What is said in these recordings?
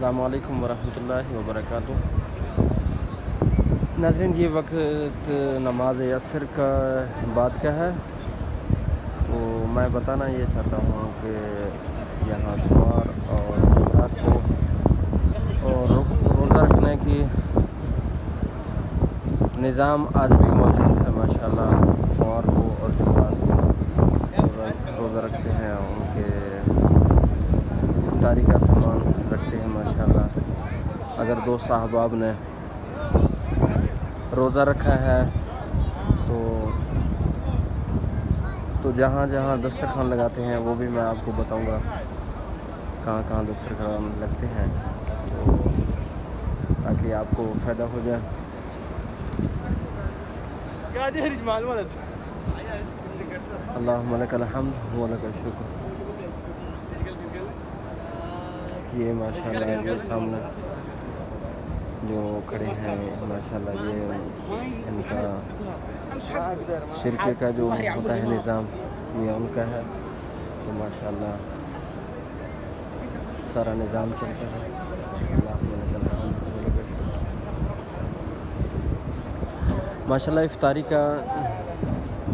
السلام علیکم ورحمۃ اللہ وبرکاتہ۔ ناظرین، یہ وقت نماز عصر کا بعد کا ہے، تو میں بتانا یہ چاہتا ہوں کہ یہاں سوار اور جمعرات کو اور روزہ رکھنے کی نظام آج بھی موجود ہے ماشاءاللہ۔ سوار کو اور جمعرات کو روزہ رکھتے ہیں، ان کے افطاری کا سامان رکھتے ہیں ماشاءاللہ۔ اگر دوست احباب نے روزہ رکھا ہے تو جہاں جہاں دسترخوان لگاتے ہیں وہ بھی میں آپ کو بتاؤں گا کہاں کہاں دسترخوان لگتے ہیں، تو تاکہ آپ کو فائدہ ہو جائے۔ اللہم لک الحمد و لک الشکر۔ یہ ماشاءاللہ یہ سامنے جو کھڑے ہیں ماشاءاللہ، یہ ان کا شرکے کا جو ہوتا ہے نظام، یہ ان کا ہے، تو ماشاءاللہ سارا نظام چلتا ہے۔ اللہم لک الحمد و لک الشکر۔ ماشاءاللہ افطاری کا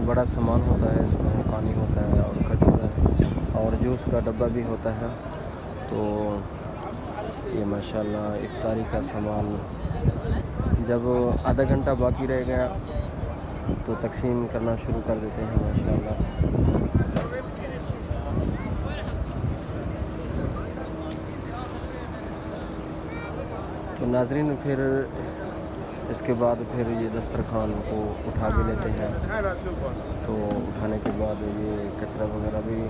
بڑا سامان ہوتا ہے، اس میں پانی ہوتا ہے اور کھجور ہے اور جوس کا ڈبہ بھی ہوتا ہے، تو یہ ماشاءاللہ افطاری کا سامان جب آدھا گھنٹہ باقی رہ گیا تو تقسیم کرنا شروع کر دیتے ہیں ماشاءاللہ۔ تو ناظرین، پھر اس کے بعد پھر یہ دسترخوان کو اٹھا بھی لیتے ہیں، تو اٹھانے کے بعد یہ کچرا وغیرہ بھی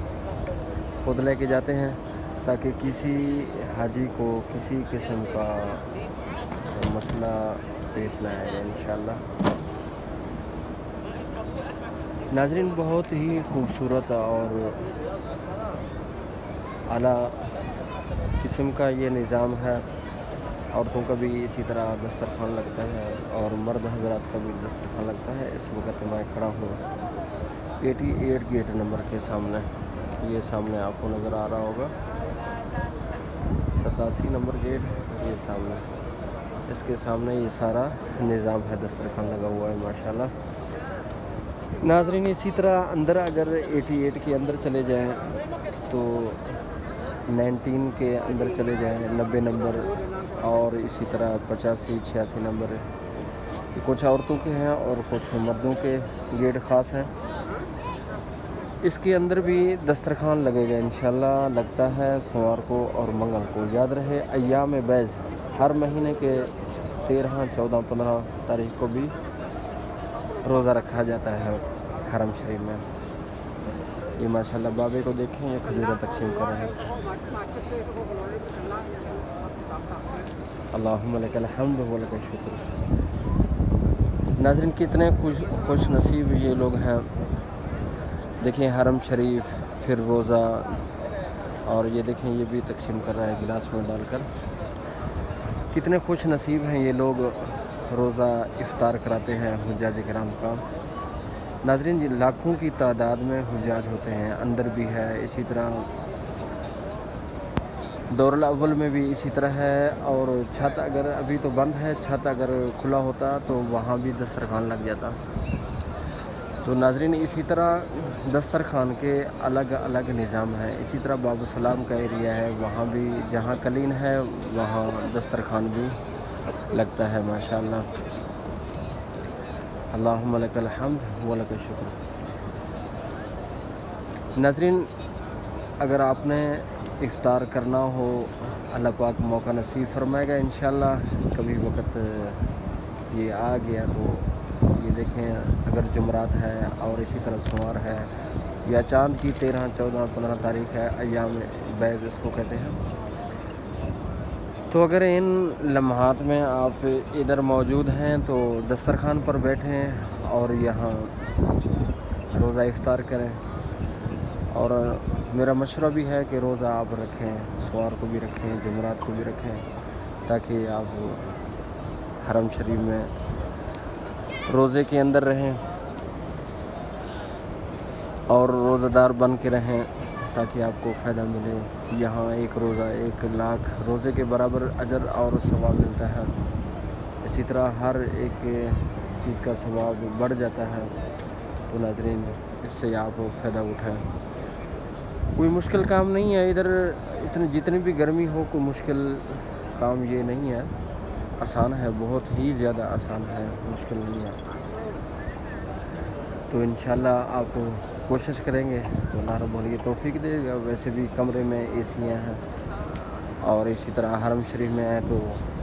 خود لے کے جاتے ہیں تاکہ کسی حاجی کو کسی قسم کا مسئلہ پیش نہ آئے انشاءاللہ۔ ناظرین، بہت ہی خوبصورت اور اعلیٰ قسم کا یہ نظام ہے۔ عورتوں کا بھی اسی طرح دسترخوان لگتا ہے اور مرد حضرات کا بھی دسترخوان لگتا ہے۔ اس وقت میں کھڑا ہوں 88 گیٹ نمبر کے سامنے، یہ سامنے آپ کو نظر آ رہا ہوگا 87 نمبر گیٹ، یہ سامنے، اس کے سامنے یہ سارا نظام ہے، دسترخوان لگا ہوا ہے ماشاءاللہ۔ ناظرین، اسی طرح اندر اگر 88 کے اندر چلے جائیں تو 19 کے اندر چلے جائیں 90 نمبر، اور اسی طرح 85 86 نمبر کچھ عورتوں کے ہیں اور کچھ مردوں کے گیٹ خاص ہیں۔ اس کے اندر بھی دسترخوان لگے گا انشاءاللہ، لگتا ہے سوموار کو اور منگل کو۔ یاد رہے ایام بیض، ہر مہینے کے 13 14 15 تاریخ کو بھی روزہ رکھا جاتا ہے حرم شریف میں۔ یہ ماشاءاللہ بابے کو دیکھیں، یہ کھجوریں تقسیم کر رہے ہیں۔ اللہم لک الحمد و لک الشکر۔ ناظرین، کتنے خوش نصیب یہ لوگ ہیں، دیکھیں حرم شریف، پھر روزہ، اور یہ دیکھیں یہ بھی تقسیم کر رہا ہے گلاس میں ڈال کر۔ کتنے خوش نصیب ہیں یہ لوگ، روزہ افطار کراتے ہیں حجاج کرام کا۔ ناظرین، لاکھوں کی تعداد میں حجاج ہوتے ہیں، اندر بھی ہے اسی طرح، دور الاول میں بھی اسی طرح ہے، اور چھت اگر ابھی تو بند ہے، چھت اگر کھلا ہوتا تو وہاں بھی دسترخوان لگ جاتا۔ تو ناظرین، اسی طرح دسترخوان کے الگ الگ نظام ہے۔ اسی طرح باب السلام کا ایریا ہے، وہاں بھی جہاں قلین ہے وہاں دسترخوان بھی لگتا ہے ماشاءاللہ۔ اللہم لک الحمد و لک الشکر۔ ناظرین، اگر آپ نے افطار کرنا ہو، اللہ پاک موقع نصیب فرمائے گا انشاءاللہ، کبھی وقت یہ آ گیا تو یہ دیکھیں، اگر جمعرات ہے اور اسی طرح سوموار ہے یا چاند کی 13 14 15 تاریخ ہے، ایام بیض اس کو کہتے ہیں، تو اگر ان لمحات میں آپ ادھر موجود ہیں تو دسترخوان پر بیٹھیں اور یہاں روزہ افطار کریں۔ اور میرا مشورہ بھی ہے کہ روزہ آپ رکھیں، سوار کو بھی رکھیں، جمعرات کو بھی رکھیں، تاکہ آپ حرم شریف میں روزے کے اندر رہیں اور روزہ دار بن کے رہیں، تاکہ آپ کو فائدہ ملے. یہاں ایک روزہ 1,00,000 روزے کے برابر اجر اور ثواب ملتا ہے. اسی طرح ہر ایک چیز کا ثواب بڑھ جاتا ہے. تو ناظرین اس سے آپ فائدہ اٹھائیں. کوئی مشکل کام نہیں ہے ادھر. جتنی بھی گرمی ہو کوئی مشکل کام یہ نہیں ہے. آسان ہے, بہت ہی زیادہ آسان ہے, مشکل نہیں ہے. تو انشاءاللہ آپ کوشش کریں گے تو اللہ رب العزت توفیق دے گا. ویسے بھی کمرے میں اے سیاں ہیں, اور اسی طرح حرم شریف میں ہے تو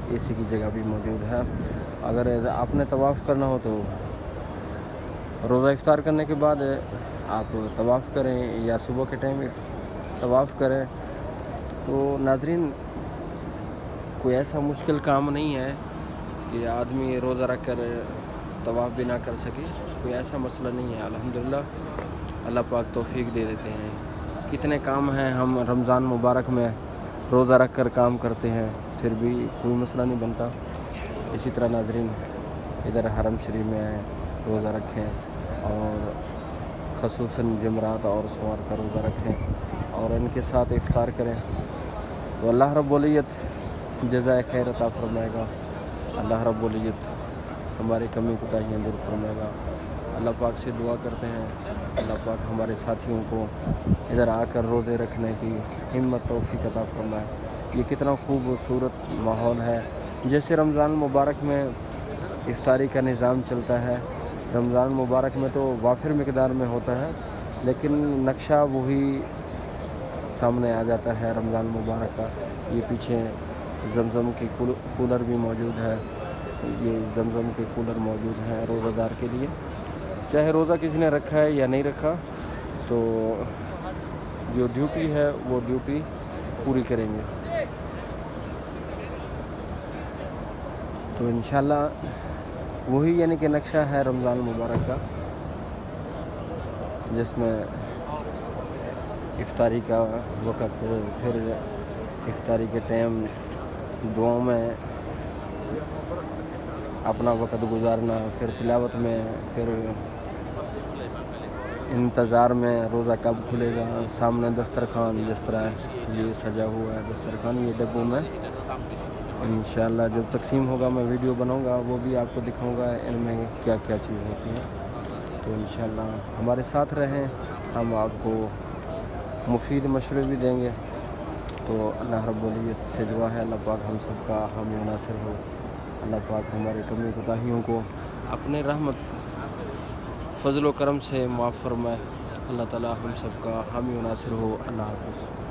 اے سی کی جگہ بھی موجود ہے. اگر آپ نے طواف کرنا ہو تو روزہ افطار کرنے کے بعد آپ طواف کریں, یا صبح کے ٹائم طواف کریں. تو ناظرین کوئی ایسا مشکل کام نہیں ہے کہ آدمی روزہ رکھ کر طواف بھی نہ کر سکے. کوئی ایسا مسئلہ نہیں ہے. الحمدللہ اللہ پاک توفیق دے دیتے ہیں. کتنے کام ہیں ہم رمضان مبارک میں روزہ رکھ کر کام کرتے ہیں, پھر بھی کوئی مسئلہ نہیں بنتا. اسی طرح ناظرین ادھر حرم شریف میں روزہ رکھیں, اور خصوصاً جمعرات اور سوار کا روزہ رکھیں, اور ان کے ساتھ افطار کریں. تو اللہ رب العزت جزائے خیر عطا فرمائے گا. اللہ رب العزت ہماری کمی کوتاہیاں دور فرمائے گا. اللہ پاک سے دعا کرتے ہیں اللہ پاک ہمارے ساتھیوں کو ادھر آ کر روزے رکھنے کی ہمت توفیق عطا فرمائے. یہ کتنا خوبصورت ماحول ہے. جیسے رمضان مبارک میں افطاری کا نظام چلتا ہے, رمضان مبارک میں تو وافر مقدار میں ہوتا ہے, لیکن نقشہ وہی سامنے آ جاتا ہے رمضان مبارک کا. یہ پیچھے زمزم کی کولر بھی موجود ہے. یہ زمزم کے کولر موجود ہیں روزہ دار کے لیے. چاہے روزہ کسی نے رکھا ہے یا نہیں رکھا, تو جو ڈیوٹی ہے وہ ڈیوٹی پوری کریں گے. تو انشاءاللہ وہی یعنی کہ نقشہ ہے رمضان مبارک کا, جس میں افطاری کا وقت, پھر افطاری کے ٹائم دعاؤں میں اپنا وقت گزارنا, پھر تلاوت میں, پھر انتظار میں روزہ کب کھلے گا. سامنے دسترخوان, جس طرح یہ سجا ہوا ہے دسترخوان, یہ ڈبوں میں انشاءاللہ جب تقسیم ہوگا میں ویڈیو بناؤں گا, وہ بھی آپ کو دکھاؤں گا ان میں کیا کیا چیز ہوتی ہے. تو انشاءاللہ ہمارے ساتھ رہیں, ہم آپ کو مفید مشورے بھی دیں گے. تو اللہ رب العزت سے دعا ہے اللہ پاک ہم سب کا حامی و ناصر ہو. اللہ پاک ہمارے کمی کوتاہیوں کو اپنے رحمت فضل و کرم سے معاف فرمائے. اللہ تعالی ہم سب کا حامی و ناصر ہو. اللہ حافظ.